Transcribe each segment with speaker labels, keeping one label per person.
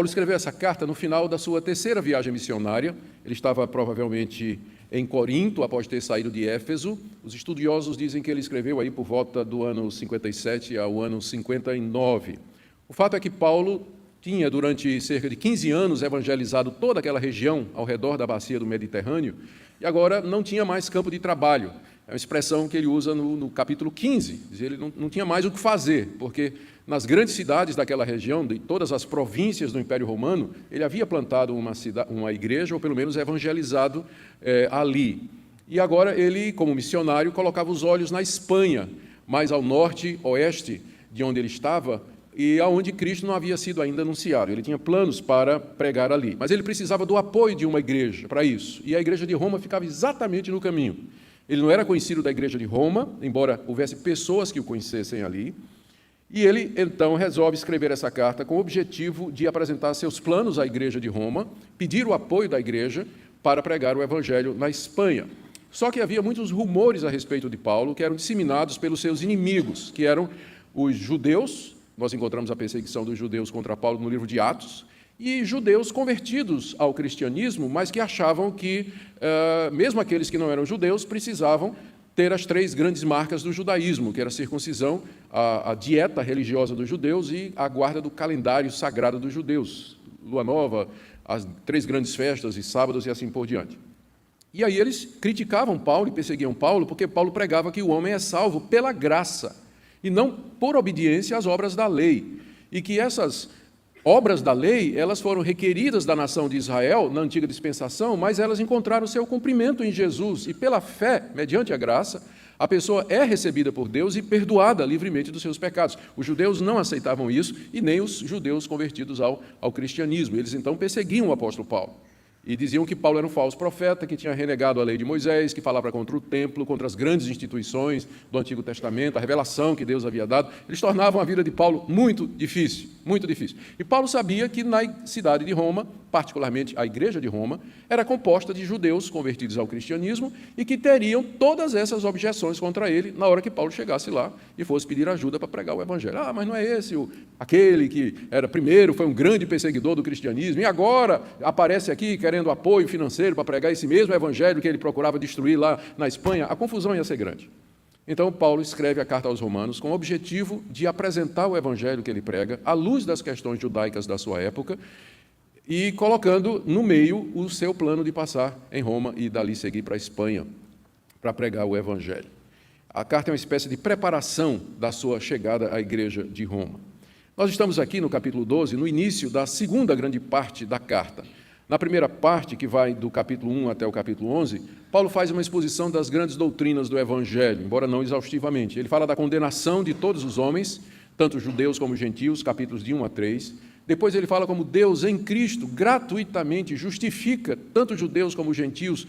Speaker 1: Paulo escreveu essa carta no final da sua terceira viagem missionária. Ele estava provavelmente em Corinto, após ter saído de Éfeso. Os estudiosos dizem que ele escreveu aí por volta do ano 57 ao ano 59. O fato é que Paulo tinha, durante cerca de 15 anos, evangelizado toda aquela região ao redor da bacia do Mediterrâneo, e agora não tinha mais campo de trabalho. É uma expressão que ele usa no capítulo 15. Ele não tinha mais o que fazer, porque nas grandes cidades daquela região, de todas as províncias do Império Romano, ele havia plantado uma igreja, ou pelo menos evangelizado ali. E agora ele, como missionário, colocava os olhos na Espanha, mais ao norte, oeste de onde ele estava, e aonde Cristo não havia sido ainda anunciado. Ele tinha planos para pregar ali, mas ele precisava do apoio de uma igreja para isso, e a igreja de Roma ficava exatamente no caminho. Ele não era conhecido da igreja de Roma, embora houvesse pessoas que o conhecessem ali, e ele, então, resolve escrever essa carta com o objetivo de apresentar seus planos à igreja de Roma, pedir o apoio da igreja para pregar o evangelho na Espanha. Só que havia muitos rumores a respeito de Paulo que eram disseminados pelos seus inimigos, que eram os judeus. Nós encontramos a perseguição dos judeus contra Paulo no livro de Atos, e judeus convertidos ao cristianismo, mas que achavam que, mesmo aqueles que não eram judeus, precisavam ter as três grandes marcas do judaísmo, que era a circuncisão, a dieta religiosa dos judeus e a guarda do calendário sagrado dos judeus, lua nova, as três grandes festas e sábados e assim por diante. E aí eles criticavam Paulo e perseguiam Paulo, porque Paulo pregava que o homem é salvo pela graça, e não por obediência às obras da lei, e que essas obras da lei, elas foram requeridas da nação de Israel na antiga dispensação, mas elas encontraram seu cumprimento em Jesus, e pela fé, mediante a graça, a pessoa é recebida por Deus e perdoada livremente dos seus pecados. Os judeus não aceitavam isso, e nem os judeus convertidos ao cristianismo. Eles então perseguiam o apóstolo Paulo. E diziam que Paulo era um falso profeta, que tinha renegado a lei de Moisés, que falava contra o templo, contra as grandes instituições do Antigo Testamento, a revelação que Deus havia dado. Eles tornavam a vida de Paulo muito difícil, muito difícil. E Paulo sabia que na cidade de Roma, particularmente a igreja de Roma, era composta de judeus convertidos ao cristianismo e que teriam todas essas objeções contra ele na hora que Paulo chegasse lá e fosse pedir ajuda para pregar o evangelho. Ah, mas não é esse aquele que era primeiro, foi um grande perseguidor do cristianismo e agora aparece aqui querendo apoio financeiro para pregar esse mesmo evangelho que ele procurava destruir lá na Espanha. A confusão ia ser grande. Então, Paulo escreve a carta aos Romanos com o objetivo de apresentar o evangelho que ele prega à luz das questões judaicas da sua época e colocando no meio o seu plano de passar em Roma e dali seguir para a Espanha para pregar o evangelho. A carta é uma espécie de preparação da sua chegada à igreja de Roma. Nós estamos aqui no capítulo 12, no início da segunda grande parte da carta. Na primeira parte, que vai do capítulo 1 até o capítulo 11, Paulo faz uma exposição das grandes doutrinas do Evangelho, embora não exaustivamente. Ele fala da condenação de todos os homens, tanto judeus como gentios, capítulos de 1 a 3. Depois ele fala como Deus, em Cristo, gratuitamente justifica tanto judeus como gentios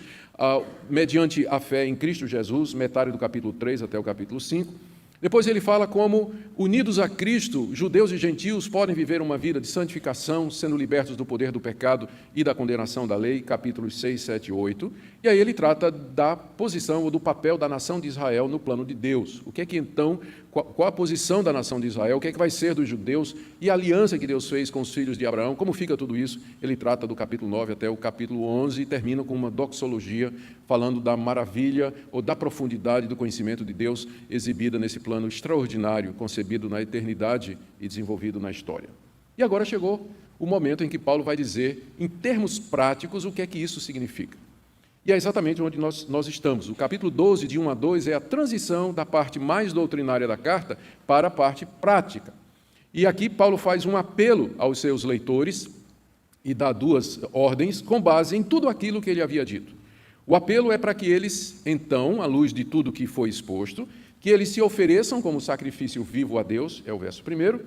Speaker 1: mediante a fé em Cristo Jesus, metade do capítulo 3 até o capítulo 5. Depois ele fala como, unidos a Cristo, judeus e gentios podem viver uma vida de santificação, sendo libertos do poder do pecado e da condenação da lei, capítulos 6, 7 e 8. E aí ele trata da posição ou do papel da nação de Israel no plano de Deus. O que é que então, qual a posição da nação de Israel, o que é que vai ser dos judeus e a aliança que Deus fez com os filhos de Abraão, como fica tudo isso? Ele trata do capítulo 9 até o capítulo 11 e termina com uma doxologia falando da maravilha ou da profundidade do conhecimento de Deus exibida nesse plano extraordinário, concebido na eternidade e desenvolvido na história. E agora chegou o momento em que Paulo vai dizer, em termos práticos, o que é que isso significa. E é exatamente onde nós estamos. O capítulo 12, de 1 a 2, é a transição da parte mais doutrinária da carta para a parte prática. E aqui Paulo faz um apelo aos seus leitores e dá duas ordens com base em tudo aquilo que ele havia dito. O apelo é para que eles, então, à luz de tudo que foi exposto, que eles se ofereçam como sacrifício vivo a Deus, é o verso 1,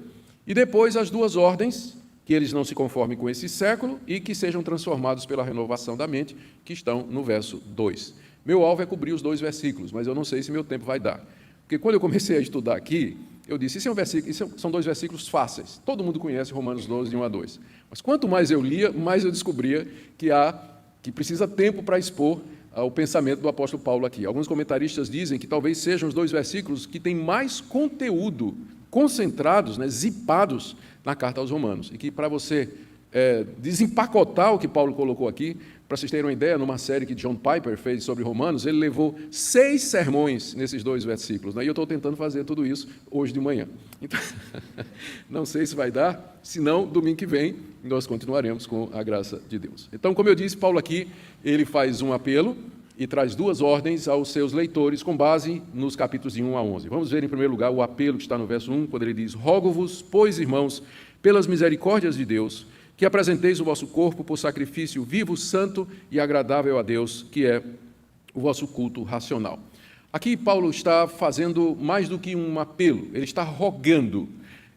Speaker 1: e depois as duas ordens, que eles não se conformem com esse século e que sejam transformados pela renovação da mente, que estão no verso 2. Meu alvo é cobrir os dois versículos, mas eu não sei se meu tempo vai dar. Porque quando eu comecei a estudar aqui, eu disse, são dois versículos fáceis. Todo mundo conhece Romanos 12, de 1 a 2. Mas quanto mais eu lia, mais eu descobria que precisa tempo para expor o pensamento do apóstolo Paulo aqui. Alguns comentaristas dizem que talvez sejam os dois versículos que têm mais conteúdo concentrados, zipados na carta aos Romanos, e que para você desempacotar o que Paulo colocou aqui. Para vocês terem uma ideia, numa série que John Piper fez sobre Romanos, ele levou 6 sermões nesses 2 versículos. E eu estou tentando fazer tudo isso hoje de manhã. Então, não sei se vai dar, se não, domingo que vem, nós continuaremos com a graça de Deus. Então, como eu disse, Paulo aqui, ele faz um apelo e traz 2 ordens aos seus leitores com base nos capítulos de 1 a 11. Vamos ver, em primeiro lugar, o apelo que está no verso 1, quando ele diz: rogo-vos, pois, irmãos, pelas misericórdias de Deus, que apresenteis o vosso corpo por sacrifício vivo, santo e agradável a Deus, que é o vosso culto racional. Aqui Paulo está fazendo mais do que um apelo, ele está rogando.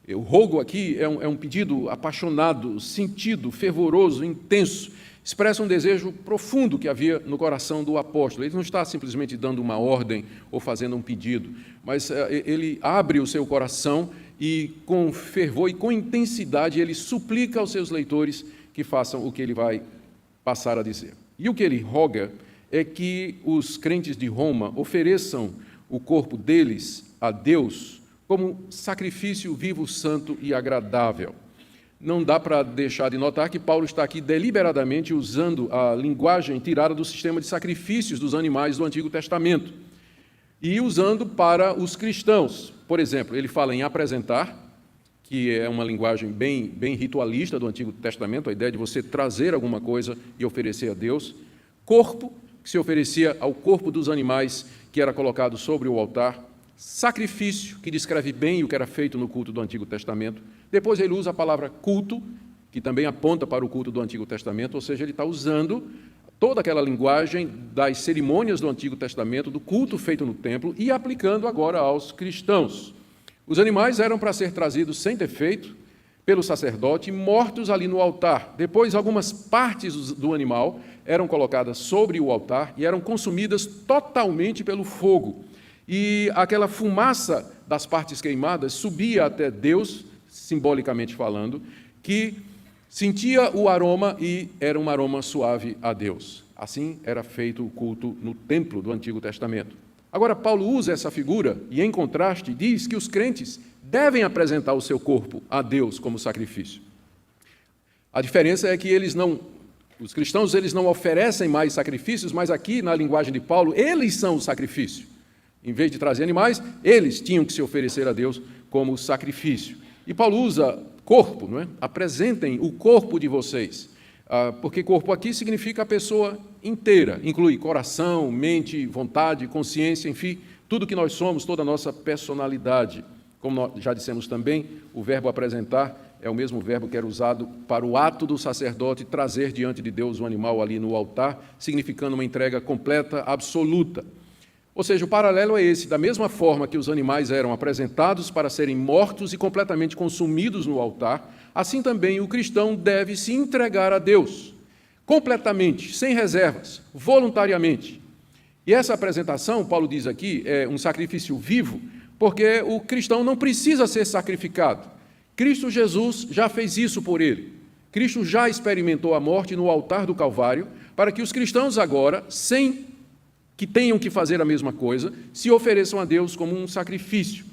Speaker 1: O rogo aqui é um pedido apaixonado, sentido, fervoroso, intenso, expressa um desejo profundo que havia no coração do apóstolo. Ele não está simplesmente dando uma ordem ou fazendo um pedido, mas ele abre o seu coração e com fervor e com intensidade ele suplica aos seus leitores que façam o que ele vai passar a dizer. E o que ele roga é que os crentes de Roma ofereçam o corpo deles a Deus como sacrifício vivo, santo e agradável. Não dá para deixar de notar que Paulo está aqui deliberadamente usando a linguagem tirada do sistema de sacrifícios dos animais do Antigo Testamento e usando para os cristãos. Por exemplo, ele fala em apresentar, que é uma linguagem bem ritualista do Antigo Testamento, a ideia de você trazer alguma coisa e oferecer a Deus. Corpo, que se oferecia ao corpo dos animais que era colocado sobre o altar. Sacrifício, que descreve bem o que era feito no culto do Antigo Testamento. Depois ele usa a palavra culto, que também aponta para o culto do Antigo Testamento, ou seja, ele está usando toda aquela linguagem das cerimônias do Antigo Testamento, do culto feito no templo, e aplicando agora aos cristãos. Os animais eram para ser trazidos sem defeito pelo sacerdote e mortos ali no altar. Depois, algumas partes do animal eram colocadas sobre o altar e eram consumidas totalmente pelo fogo. E aquela fumaça das partes queimadas subia até Deus, simbolicamente falando, que sentia o aroma e era um aroma suave a Deus. Assim era feito o culto no templo do Antigo Testamento. Agora, Paulo usa essa figura e, em contraste, diz que os crentes devem apresentar o seu corpo a Deus como sacrifício. A diferença é que os cristãos eles não oferecem mais sacrifícios, mas aqui, na linguagem de Paulo, eles são o sacrifício. Em vez de trazer animais, eles tinham que se oferecer a Deus como sacrifício. E Paulo usa corpo, não é? Apresentem o corpo de vocês, porque corpo aqui significa a pessoa inteira, inclui coração, mente, vontade, consciência, enfim, tudo que nós somos, toda a nossa personalidade. Como nós já dissemos também, o verbo apresentar é o mesmo verbo que era usado para o ato do sacerdote trazer diante de Deus o animal ali no altar, significando uma entrega completa, absoluta. Ou seja, o paralelo é esse: da mesma forma que os animais eram apresentados para serem mortos e completamente consumidos no altar, assim também o cristão deve se entregar a Deus, completamente, sem reservas, voluntariamente. E essa apresentação, Paulo diz aqui, é um sacrifício vivo, porque o cristão não precisa ser sacrificado. Cristo Jesus já fez isso por ele. Cristo já experimentou a morte no altar do Calvário, para que os cristãos agora, sem que tenham que fazer a mesma coisa, se ofereçam a Deus como um sacrifício.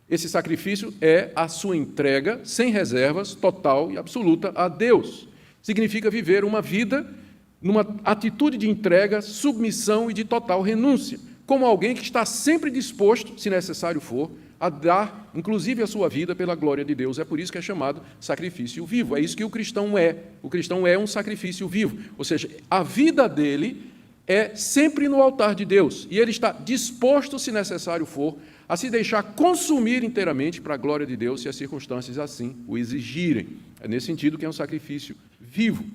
Speaker 1: Esse sacrifício é a sua entrega, sem reservas, total e absoluta a Deus. Significa viver uma vida numa atitude de entrega, submissão e de total renúncia, como alguém que está sempre disposto, se necessário for, a dar, inclusive, a sua vida pela glória de Deus. É por isso que é chamado sacrifício vivo. É isso que o cristão é. O cristão é um sacrifício vivo. Ou seja, a vida dele é sempre no altar de Deus, e ele está disposto, se necessário for, a se deixar consumir inteiramente para a glória de Deus, se as circunstâncias assim o exigirem. É nesse sentido que é um sacrifício vivo.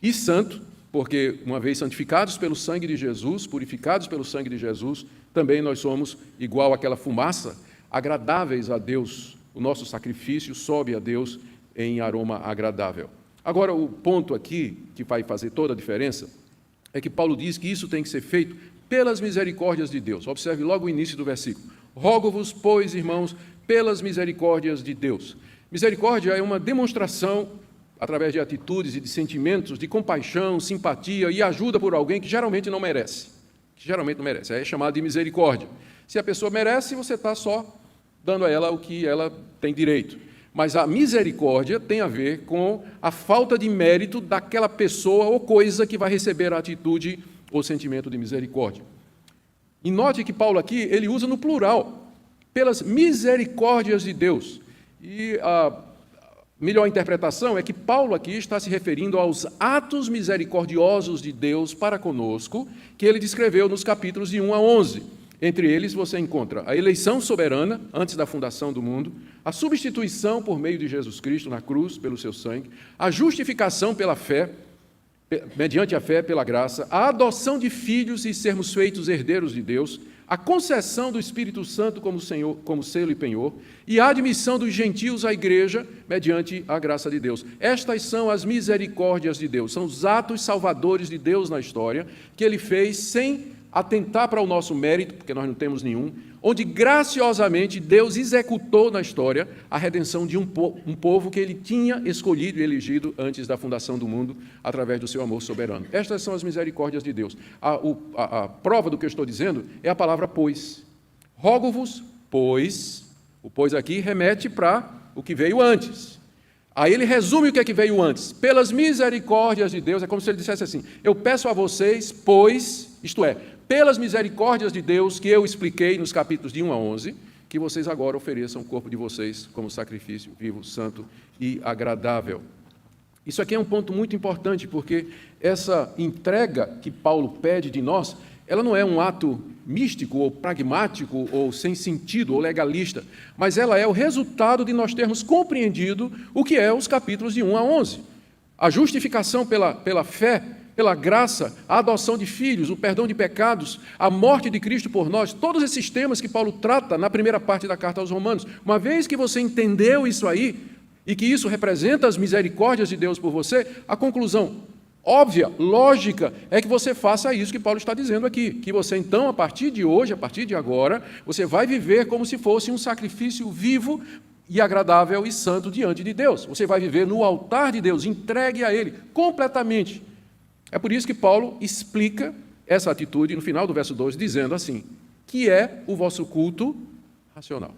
Speaker 1: E santo, porque uma vez santificados pelo sangue de Jesus, purificados pelo sangue de Jesus, também nós somos, igual àquela fumaça, agradáveis a Deus. O nosso sacrifício sobe a Deus em aroma agradável. Agora, o ponto aqui, que vai fazer toda a diferença, é que Paulo diz que isso tem que ser feito pelas misericórdias de Deus. Observe logo o início do versículo. Rogo-vos, pois, irmãos, pelas misericórdias de Deus. Misericórdia é uma demonstração, através de atitudes e de sentimentos, de compaixão, simpatia e ajuda por alguém que geralmente não merece. É chamado de misericórdia. Se a pessoa merece, você está só dando a ela o que ela tem direito. Mas a misericórdia tem a ver com a falta de mérito daquela pessoa ou coisa que vai receber a atitude ou sentimento de misericórdia. E note que Paulo aqui, ele usa no plural, pelas misericórdias de Deus. E a melhor interpretação é que Paulo aqui está se referindo aos atos misericordiosos de Deus para conosco, que ele descreveu nos capítulos de 1 a 11. Entre eles você encontra a eleição soberana, antes da fundação do mundo, a substituição por meio de Jesus Cristo na cruz, pelo seu sangue, a justificação pela fé, mediante a fé pela graça, a adoção de filhos e sermos feitos herdeiros de Deus, a concessão do Espírito Santo como selo e penhor, e a admissão dos gentios à igreja mediante a graça de Deus. Estas são as misericórdias de Deus, são os atos salvadores de Deus na história, que ele fez sem atentar para o nosso mérito, porque nós não temos nenhum, onde graciosamente Deus executou na história a redenção de um povo que ele tinha escolhido e elegido antes da fundação do mundo, através do seu amor soberano. Estas são as misericórdias de Deus. A prova do que eu estou dizendo é a palavra pois. Rogo-vos, pois, o pois aqui remete para o que veio antes. Aí ele resume o que é que veio antes. Pelas misericórdias de Deus, é como se ele dissesse assim, eu peço a vocês, pois, isto é, pelas misericórdias de Deus que eu expliquei nos capítulos de 1 a 11, que vocês agora ofereçam o corpo de vocês como sacrifício vivo, santo e agradável. Isso aqui é um ponto muito importante, porque essa entrega que Paulo pede de nós, ela não é um ato místico ou pragmático ou sem sentido ou legalista, mas ela é o resultado de nós termos compreendido o que é os capítulos de 1 a 11. A justificação pela fé, pela graça, a adoção de filhos, o perdão de pecados, a morte de Cristo por nós, todos esses temas que Paulo trata na primeira parte da carta aos Romanos. Uma vez que você entendeu isso aí, e que isso representa as misericórdias de Deus por você, a conclusão óbvia, lógica, é que você faça isso que Paulo está dizendo aqui, que você então, a partir de hoje, a partir de agora, você vai viver como se fosse um sacrifício vivo e agradável e santo diante de Deus. Você vai viver no altar de Deus, entregue a Ele, completamente. É por isso que Paulo explica essa atitude no final do verso 2, dizendo assim, que é o vosso culto racional.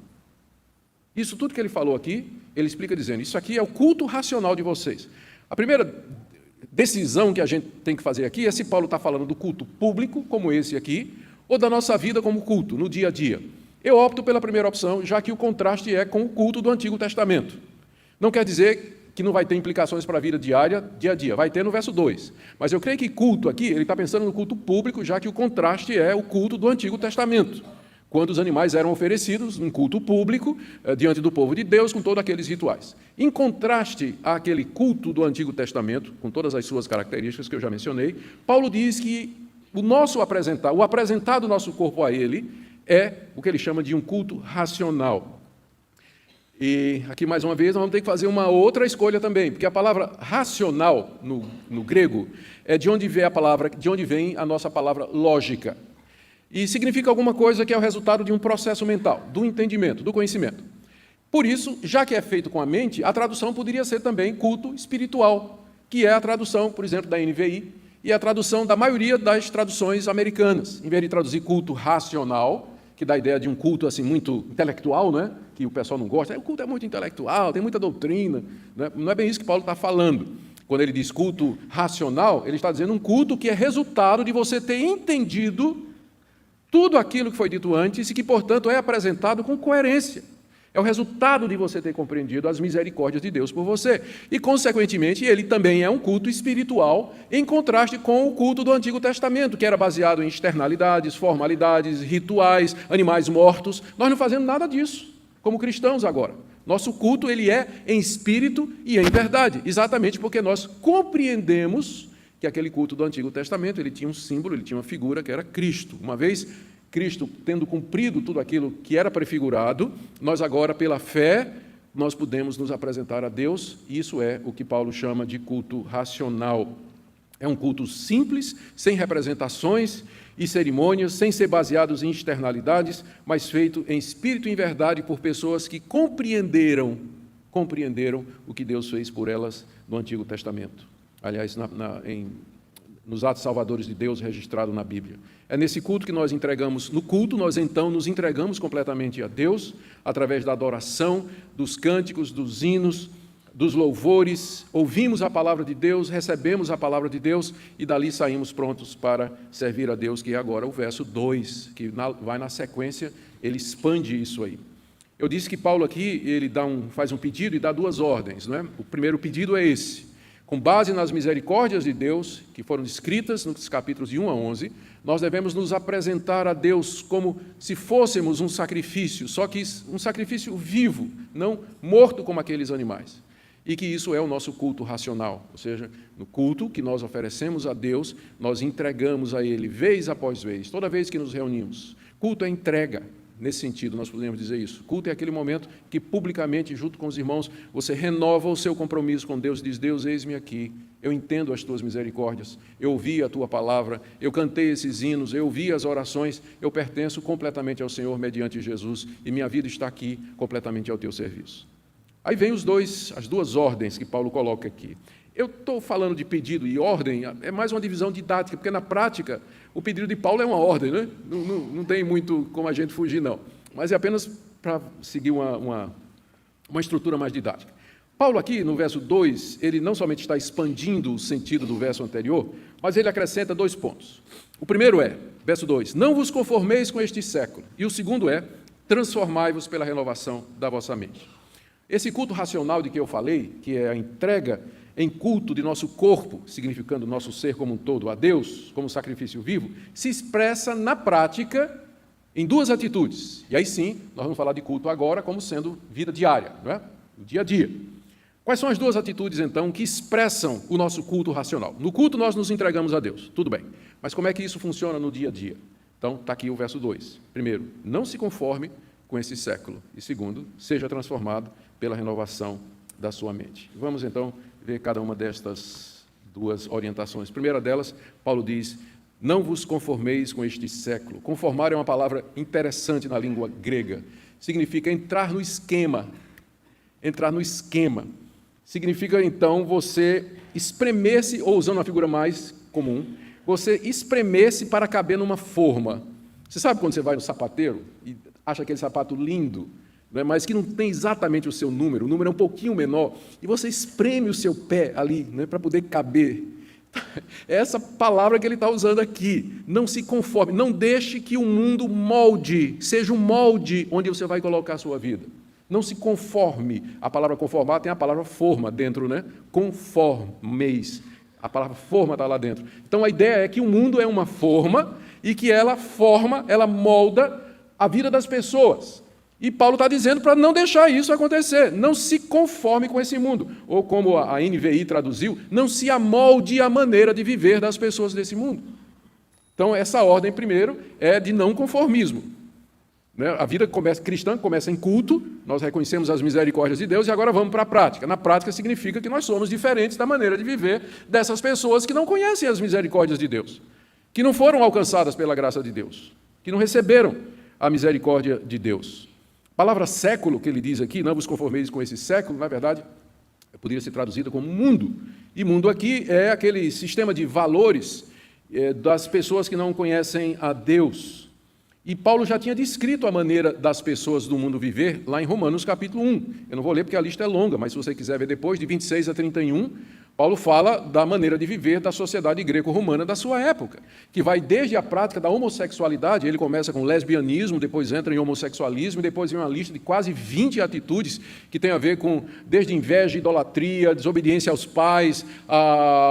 Speaker 1: Isso tudo que ele falou aqui, ele explica dizendo, isso aqui é o culto racional de vocês. A primeira decisão que a gente tem que fazer aqui é se Paulo está falando do culto público, como esse aqui, ou da nossa vida como culto, no dia a dia. Eu opto pela primeira opção, já que o contraste é com o culto do Antigo Testamento. Não quer dizer que não vai ter implicações para a vida diária, dia a dia. Vai ter no verso 2. Mas eu creio que culto aqui, ele está pensando no culto público, já que o contraste é o culto do Antigo Testamento, quando os animais eram oferecidos em culto público, diante do povo de Deus, com todos aqueles rituais. Em contraste àquele culto do Antigo Testamento, com todas as suas características que eu já mencionei, Paulo diz que o apresentar do nosso corpo a ele é o que ele chama de um culto racional. E aqui, mais uma vez, nós vamos ter que fazer uma outra escolha também, porque a palavra racional, no grego, é de onde vem a nossa palavra lógica. E significa alguma coisa que é o resultado de um processo mental, do entendimento, do conhecimento. Por isso, já que é feito com a mente, a tradução poderia ser também culto espiritual, que é a tradução, por exemplo, da NVI, e a tradução da maioria das traduções americanas. Em vez de traduzir culto racional, que dá a ideia de um culto assim muito intelectual, não é? Que o pessoal não gosta. O culto é muito intelectual, tem muita doutrina. Não é bem isso que Paulo está falando. Quando ele diz culto racional, ele está dizendo um culto que é resultado de você ter entendido tudo aquilo que foi dito antes e que, portanto, é apresentado com coerência. É o resultado de você ter compreendido as misericórdias de Deus por você. E, consequentemente, ele também é um culto espiritual, em contraste com o culto do Antigo Testamento, que era baseado em externalidades, formalidades, rituais, animais mortos. Nós não fazemos nada disso, como cristãos agora. Nosso culto ele é em espírito e em verdade, exatamente porque nós compreendemos que aquele culto do Antigo Testamento ele tinha um símbolo, ele tinha uma figura que era Cristo. Uma vez Cristo tendo cumprido tudo aquilo que era prefigurado, nós agora, pela fé, nós podemos nos apresentar a Deus, e isso é o que Paulo chama de culto racional. É um culto simples, sem representações e cerimônias, sem ser baseados em externalidades, mas feito em espírito e em verdade por pessoas que compreenderam o que Deus fez por elas no Antigo Testamento. Aliás, nos atos salvadores de Deus registrado na Bíblia. É nesse culto que nós entregamos, no culto nós então nos entregamos completamente a Deus, através da adoração, dos cânticos, dos hinos, dos louvores, ouvimos a palavra de Deus, recebemos a palavra de Deus e dali saímos prontos para servir a Deus, que é agora o verso 2, que vai na sequência, ele expande isso aí. Eu disse que Paulo aqui, ele faz um pedido e dá duas ordens, não é? O primeiro pedido é esse: com base nas misericórdias de Deus, que foram descritas nos capítulos de 1 a 11, nós devemos nos apresentar a Deus como se fôssemos um sacrifício, só que um sacrifício vivo, não morto como aqueles animais. E que isso é o nosso culto racional, ou seja, no culto que nós oferecemos a Deus, nós entregamos a Ele, vez após vez, toda vez que nos reunimos. Culto é entrega. Nesse sentido, nós podemos dizer isso. Culto é aquele momento que, publicamente, junto com os irmãos, você renova o seu compromisso com Deus, diz: Deus, eis-me aqui, eu entendo as tuas misericórdias, eu ouvi a tua palavra, eu cantei esses hinos, eu ouvi as orações, eu pertenço completamente ao Senhor mediante Jesus, e minha vida está aqui completamente ao teu serviço. Aí vem as duas ordens que Paulo coloca aqui. Eu estou falando de pedido e ordem, é mais uma divisão didática, porque na prática o pedido de Paulo é uma ordem, né? Não tem muito como a gente fugir, não. Mas é apenas para seguir uma estrutura mais didática. Paulo aqui, no verso 2, ele não somente está expandindo o sentido do verso anterior, mas ele acrescenta 2 pontos. O primeiro é, verso 2, não vos conformeis com este século. E o segundo é, transformai-vos pela renovação da vossa mente. Esse culto racional de que eu falei, que é a entrega em culto de nosso corpo, significando nosso ser como um todo, a Deus como sacrifício vivo, se expressa na prática em 2 atitudes. E aí sim, nós vamos falar de culto agora como sendo vida diária, não é? O dia a dia. Quais são as 2 atitudes, então, que expressam o nosso culto racional? No culto nós nos entregamos a Deus, tudo bem. Mas como é que isso funciona no dia a dia? Então, está aqui o verso 2. Primeiro, não se conforme com esse século. E segundo, seja transformado pela renovação da sua mente. Vamos, então, ver cada uma destas 2 orientações. A primeira delas, Paulo diz: não vos conformeis com este século. Conformar é uma palavra interessante na língua grega. Significa entrar no esquema. Entrar no esquema. Significa, então, você espremer-se, ou usando uma figura mais comum, você espremer-se para caber numa forma. Você sabe quando você vai no sapateiro e acha aquele sapato lindo, mas que não tem exatamente o seu número, o número é um pouquinho menor, e você espreme o seu pé ali, para poder caber. É essa palavra que ele está usando aqui. Não se conforme, não deixe que o mundo molde, seja um molde onde você vai colocar a sua vida. Não se conforme. A palavra conformar tem a palavra forma dentro, né? Conformeis. A palavra forma está lá dentro. Então a ideia é que o mundo é uma forma e que ela forma, ela molda a vida das pessoas. E Paulo está dizendo para não deixar isso acontecer, não se conforme com esse mundo. Ou como a NVI traduziu, não se amolde à maneira de viver das pessoas desse mundo. Então, essa ordem, primeiro, é de não conformismo. A vida cristã começa em culto, nós reconhecemos as misericórdias de Deus e agora vamos para a prática. Na prática significa que nós somos diferentes da maneira de viver dessas pessoas que não conhecem as misericórdias de Deus, que não foram alcançadas pela graça de Deus, que não receberam a misericórdia de Deus. A palavra século, que ele diz aqui, não vos conformeis com esse século, na verdade, poderia ser traduzida como mundo. E mundo aqui é aquele sistema de valores das pessoas que não conhecem a Deus. E Paulo já tinha descrito a maneira das pessoas do mundo viver lá em Romanos capítulo 1. Eu não vou ler porque a lista é longa, mas se você quiser ver depois, de 26 a 31, Paulo fala da maneira de viver da sociedade greco-romana da sua época, que vai desde a prática da homossexualidade, ele começa com lesbianismo, depois entra em homossexualismo, e depois vem uma lista de quase 20 atitudes que tem a ver com desde inveja, idolatria, desobediência aos pais,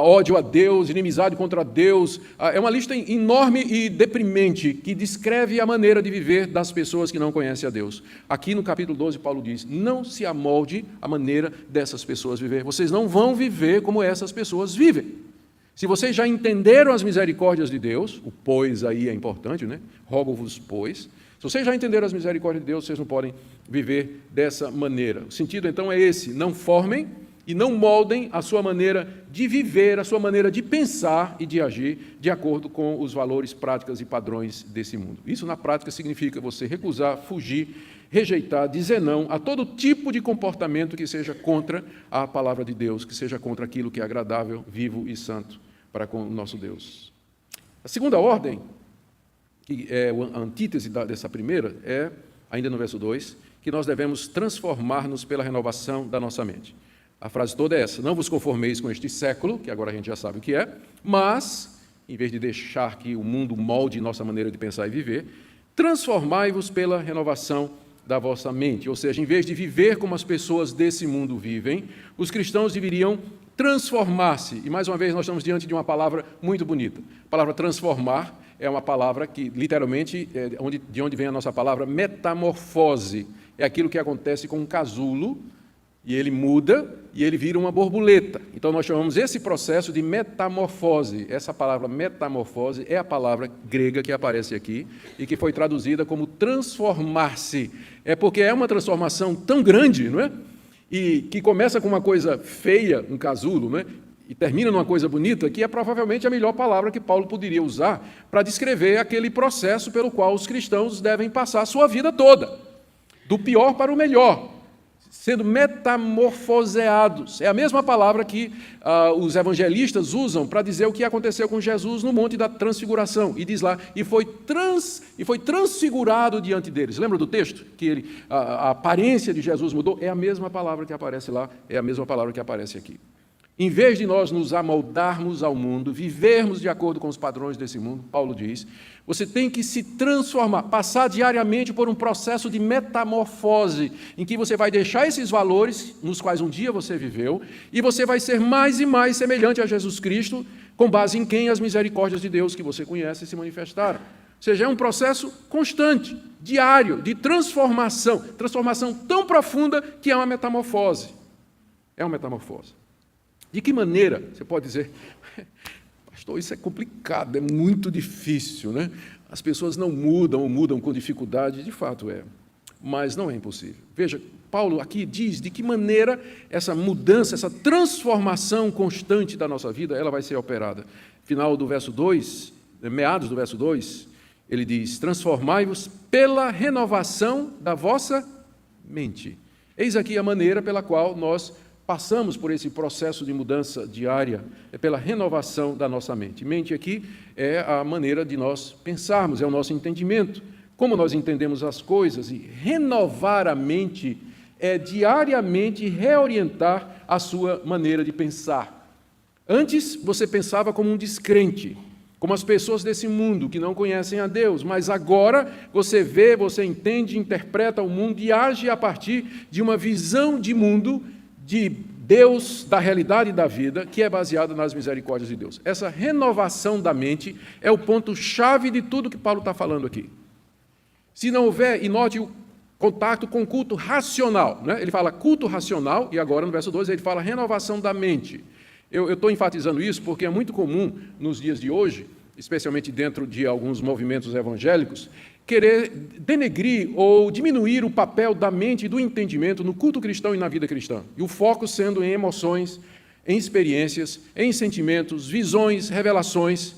Speaker 1: ódio a Deus, inimizade contra Deus. É uma lista enorme e deprimente que descreve a maneira de viver das pessoas que não conhecem a Deus. Aqui no capítulo 12, Paulo diz: não se amolde à maneira dessas pessoas viver. Vocês não vão viver como essas pessoas vivem. Se vocês já entenderam as misericórdias de Deus, o pois aí é importante, né? Rogo-vos, pois. Se vocês já entenderam as misericórdias de Deus, vocês não podem viver dessa maneira. O sentido, então, é esse: não formem e não moldem a sua maneira de viver, a sua maneira de pensar e de agir de acordo com os valores, práticas e padrões desse mundo. Isso, na prática, significa você recusar, fugir, rejeitar, dizer não a todo tipo de comportamento que seja contra a palavra de Deus, que seja contra aquilo que é agradável, vivo e santo para com o nosso Deus. A segunda ordem, que é a antítese dessa primeira, é, ainda no verso 2, que nós devemos transformar-nos pela renovação da nossa mente. A frase toda é essa: não vos conformeis com este século, que agora a gente já sabe o que é, mas, em vez de deixar que o mundo molde nossa maneira de pensar e viver, transformai-vos pela renovação da vossa mente. Ou seja, em vez de viver como as pessoas desse mundo vivem, os cristãos deveriam transformar-se. E, mais uma vez, nós estamos diante de uma palavra muito bonita. A palavra transformar é uma palavra que, literalmente, de onde vem a nossa palavra metamorfose. É aquilo que acontece com um casulo, e ele muda, e ele vira uma borboleta. Então, nós chamamos esse processo de metamorfose. Essa palavra metamorfose é a palavra grega que aparece aqui, e que foi traduzida como transformar-se. É porque é uma transformação tão grande, não é? E que começa com uma coisa feia, um casulo, não é? E termina numa coisa bonita, que é provavelmente a melhor palavra que Paulo poderia usar para descrever aquele processo pelo qual os cristãos devem passar a sua vida toda, do pior para o melhor, sendo metamorfoseados. É a mesma palavra que os evangelistas usam para dizer o que aconteceu com Jesus no Monte da Transfiguração. E diz lá, e foi transfigurado diante deles. Lembra do texto? Que a aparência de Jesus mudou? É a mesma palavra que aparece lá, é a mesma palavra que aparece aqui. Em vez de nós nos amoldarmos ao mundo, vivermos de acordo com os padrões desse mundo, Paulo diz, você tem que se transformar, passar diariamente por um processo de metamorfose, em que você vai deixar esses valores nos quais um dia você viveu, e você vai ser mais e mais semelhante a Jesus Cristo, com base em quem as misericórdias de Deus que você conhece se manifestaram. Ou seja, é um processo constante, diário, de transformação tão profunda que é uma metamorfose. É uma metamorfose. De que maneira, você pode dizer, pastor, isso é complicado, é muito difícil, né? As pessoas não mudam ou mudam com dificuldade, de fato é, mas não é impossível. Veja, Paulo aqui diz de que maneira essa mudança, essa transformação constante da nossa vida, ela vai ser operada. Final do verso 2, meados do verso 2, ele diz, transformai-vos pela renovação da vossa mente. Eis aqui a maneira pela qual nós passamos por esse processo de mudança diária, é pela renovação da nossa mente. Mente aqui é a maneira de nós pensarmos, é o nosso entendimento, como nós entendemos as coisas, e renovar a mente é diariamente reorientar a sua maneira de pensar. Antes, você pensava como um descrente, como as pessoas desse mundo que não conhecem a Deus, mas agora você vê, você entende, interpreta o mundo e age a partir de uma visão de mundo de Deus, da realidade da vida, que é baseada nas misericórdias de Deus. Essa renovação da mente é o ponto-chave de tudo que Paulo está falando aqui. Se não houver, e note o contato com o culto racional, né? Ele fala culto racional, e agora no verso 2 ele fala renovação da mente. Eu estou enfatizando isso porque é muito comum nos dias de hoje, especialmente dentro de alguns movimentos evangélicos, querer denegrir ou diminuir o papel da mente e do entendimento no culto cristão e na vida cristã. E o foco sendo em emoções, em experiências, em sentimentos, visões, revelações.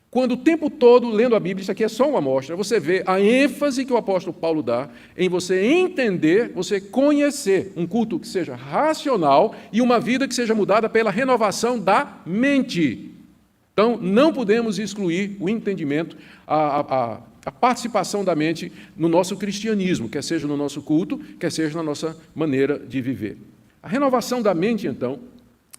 Speaker 1: Quando o tempo todo, lendo a Bíblia, isso aqui é só uma amostra, você vê a ênfase que o apóstolo Paulo dá em você entender, você conhecer um culto que seja racional e uma vida que seja mudada pela renovação da mente. Então, não podemos excluir o entendimento, a participação da mente no nosso cristianismo, quer seja no nosso culto, quer seja na nossa maneira de viver. A renovação da mente, então,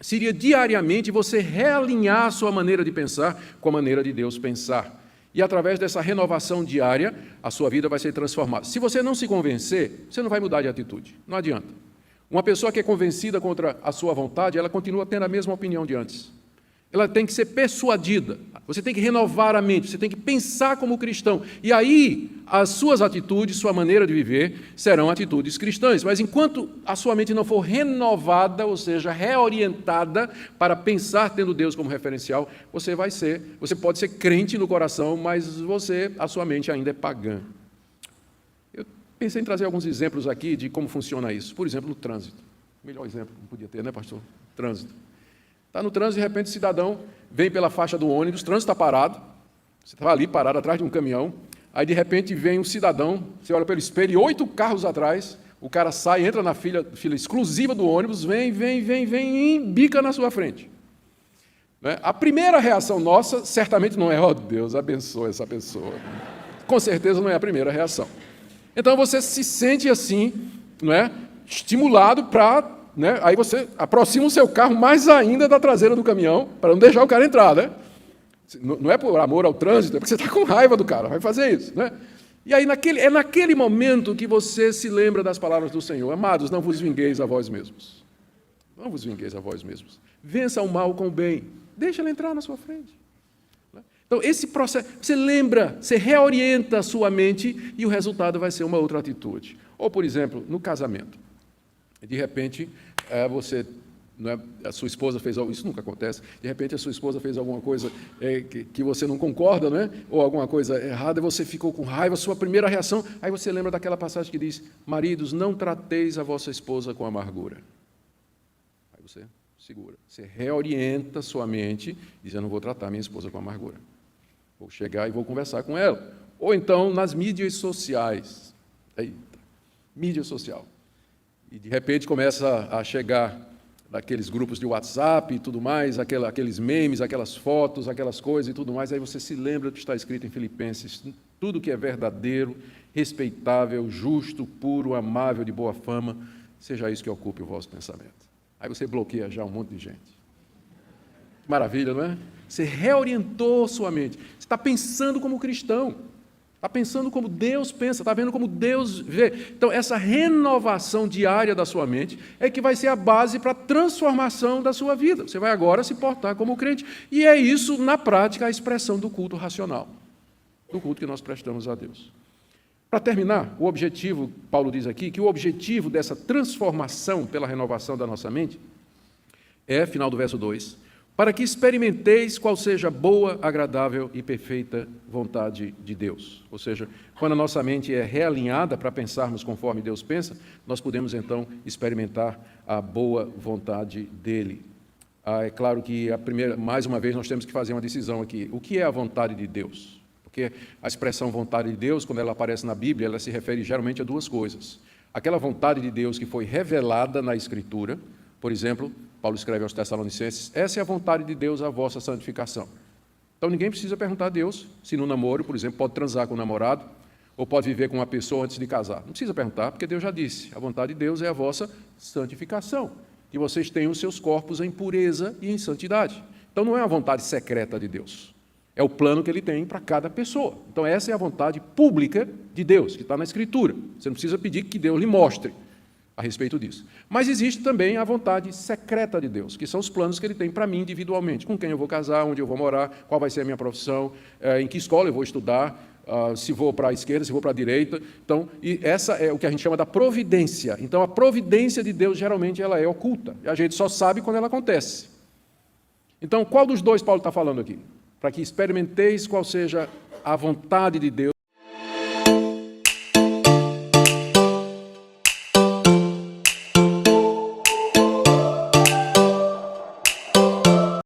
Speaker 1: seria diariamente você realinhar a sua maneira de pensar com a maneira de Deus pensar. E através dessa renovação diária, a sua vida vai ser transformada. Se você não se convencer, você não vai mudar de atitude. Não adianta. Uma pessoa que é convencida contra a sua vontade, ela continua tendo a mesma opinião de antes. Ela tem que ser persuadida, você tem que renovar a mente, você tem que pensar como cristão. E aí, as suas atitudes, sua maneira de viver, serão atitudes cristãs. Mas enquanto a sua mente não for renovada, ou seja, reorientada para pensar tendo Deus como referencial, você pode ser crente no coração, mas a sua mente ainda é pagã. Eu pensei em trazer alguns exemplos aqui de como funciona isso. Por exemplo, no trânsito. Melhor exemplo que podia ter, né, pastor? Trânsito. Está no trânsito, de repente o cidadão vem pela faixa do ônibus, o trânsito está parado, você estava ali parado atrás de um caminhão, aí de repente vem um cidadão, você olha pelo espelho e 8 carros atrás, o cara sai, entra na fila exclusiva do ônibus, vem e embica na sua frente. Né? A primeira reação nossa certamente não é, ó Deus, abençoa essa pessoa. Com certeza não é a primeira reação. Então você se sente assim, não é? Estimulado para... Né? Aí você aproxima o seu carro mais ainda da traseira do caminhão, para não deixar o cara entrar. Né? Não é por amor ao trânsito, é porque você está com raiva do cara, vai fazer isso. Né? E aí é naquele momento que você se lembra das palavras do Senhor. Amados, não vos vingueis a vós mesmos. Não vos vingueis a vós mesmos. Vença o mal com o bem. Deixa ele entrar na sua frente. Então, esse processo, você lembra, você reorienta a sua mente e o resultado vai ser uma outra atitude. Ou, por exemplo, no casamento. De repente, você, a sua esposa fez algo, isso nunca acontece, de repente a sua esposa fez alguma coisa que você não concorda, né? Ou alguma coisa errada, e você ficou com raiva, sua primeira reação, aí você lembra daquela passagem que diz, maridos, não trateis a vossa esposa com amargura. Aí você segura, você reorienta sua mente, diz, eu não vou tratar minha esposa com amargura. Vou chegar e vou conversar com ela. Ou então, nas mídias sociais. Eita, mídia social. E, de repente, começa a chegar naqueles grupos de WhatsApp e tudo mais, aqueles memes, aquelas fotos, aquelas coisas e tudo mais, aí você se lembra do que está escrito em Filipenses, tudo que é verdadeiro, respeitável, justo, puro, amável, de boa fama, seja isso que ocupe o vosso pensamento. Aí você bloqueia já um monte de gente. Maravilha, não é? Você reorientou sua mente. Você está pensando como cristão. Está pensando como Deus pensa, está vendo como Deus vê. Então, essa renovação diária da sua mente é que vai ser a base para a transformação da sua vida. Você vai agora se portar como crente. E é isso, na prática, a expressão do culto racional, do culto que nós prestamos a Deus. Para terminar, o objetivo, Paulo diz aqui, que o objetivo dessa transformação pela renovação da nossa mente é, final do verso 2, para que experimenteis qual seja a boa, agradável e perfeita vontade de Deus. Ou seja, quando a nossa mente é realinhada para pensarmos conforme Deus pensa, nós podemos, então, experimentar a boa vontade dEle. É claro que, mais uma vez, nós temos que fazer uma decisão aqui. O que é a vontade de Deus? Porque a expressão vontade de Deus, quando ela aparece na Bíblia, ela se refere geralmente a duas coisas. Aquela vontade de Deus que foi revelada na Escritura, por exemplo, Paulo escreve aos Tessalonicenses, essa é a vontade de Deus, a vossa santificação. Então, ninguém precisa perguntar a Deus se no namoro, por exemplo, pode transar com o namorado ou pode viver com uma pessoa antes de casar. Não precisa perguntar, porque Deus já disse, a vontade de Deus é a vossa santificação, que vocês tenham os seus corpos em pureza e em santidade. Então, não é a vontade secreta de Deus, é o plano que Ele tem para cada pessoa. Então, essa é a vontade pública de Deus, que está na Escritura. Você não precisa pedir que Deus lhe mostre a respeito disso. Mas existe também a vontade secreta de Deus, que são os planos que Ele tem para mim individualmente, com quem eu vou casar, onde eu vou morar, qual vai ser a minha profissão, em que escola eu vou estudar, se vou para a esquerda, se vou para a direita. Então, e essa é o que a gente chama da providência. Então, a providência de Deus, geralmente, ela é oculta, e a gente só sabe quando ela acontece. Então, qual dos dois Paulo está falando aqui? Para que experimenteis qual seja a vontade de Deus,